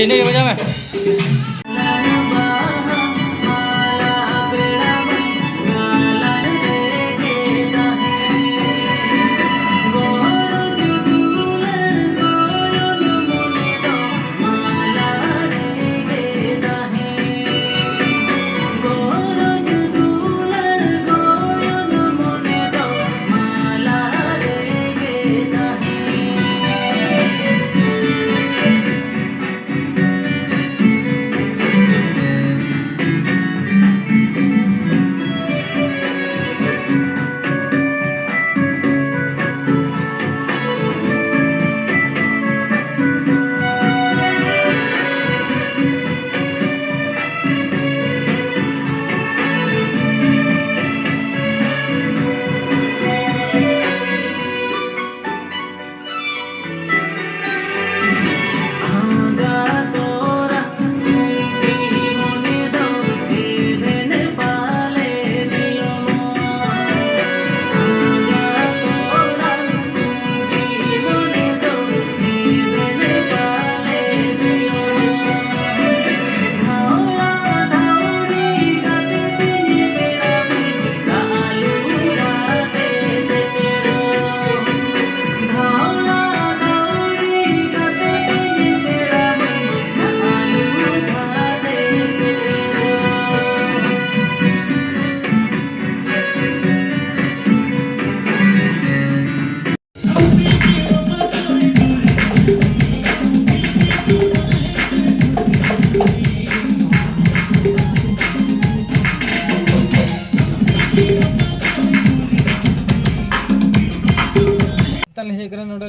ini bajang में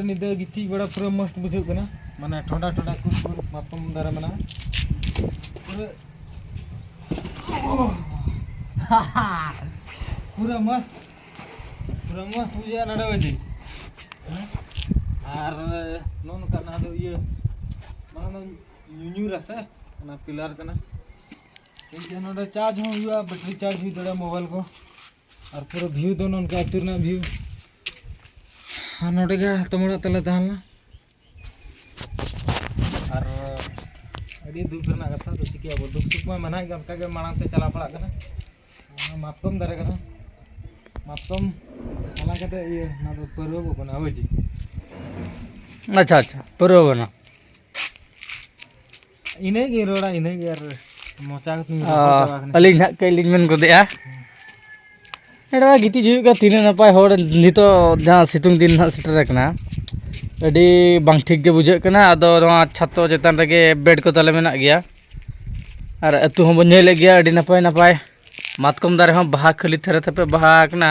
निदा गिती बड़ा पूरा मस्त बुझे माने ठंडा ठंडा मातम दारा मना पूरा मस्त बुझे नडे बजे और नोन का ना दो ये माने न्यूर से ना पिलर कना ये नडे चार्ज हो हुआ बैटरी चार्ज भी दड़ा मोबाइल को और पूरा व्यू दो नोन का आतुर ना व्यू नोटे गया तमड़ा तले तहलना और अड़ी दुख रना कथा तो चिकिया बो दुख सुख में मना के उनका के मांग ते चला पड़ा कना मातकम दारे कना मातकम हला कते ये ना तो परब बना हो जी अच्छा अच्छा परब बना इने के रोड़ा इने के यार मोचा अलिंग ना के लिंग मन को देया एड़ा गिती जुग का तीन नपाय होड़ नितो जहां सितुंग दिन ना सेटर कना अडी बांग ठीक के बुझे कना आदो नवा छातो चेतन रगे बेड को तले मेना गया और अतु हम नेले गया अडी नपाय नपाय मातकम दारे हम बाहा खाली थरे थपे बाहा कना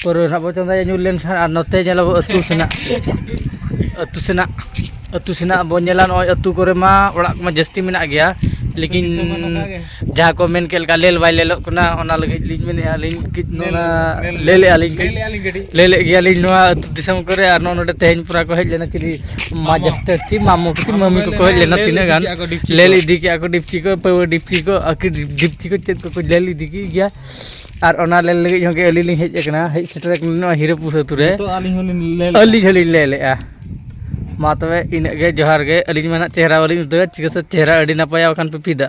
पर ना बो चंदा न्यू लेन खा नते नेला अतु सेना बो नेला न अतु करे मा ओड़ा मा जस्ती मेना गया लेकिन जहाँ को मेन केल का लेल बाय लेलो कना ओना लगे लिंग में लिंग नोना ले गया लिंग नोआ दिसम करे और नोडे तेहन पूरा को हेज लेना चिली माजस्टर ची मामू की मम्मी को हेज लेना तीन गान ले इदी के आको डिप्ची को पावर डिप्ची को आकी डिप्ची को चेत को ले इदी की गया और ओना ले लगे होगे अली लिंग हेज कना हेज सेटर नो हीरोपुर तुरे तो अली झली ले लेआ मा तबे इन गे जोहार गे अली मेना चेहरा वाली उदगा चिकस चेहरा अडी नपाया खान पे पिदा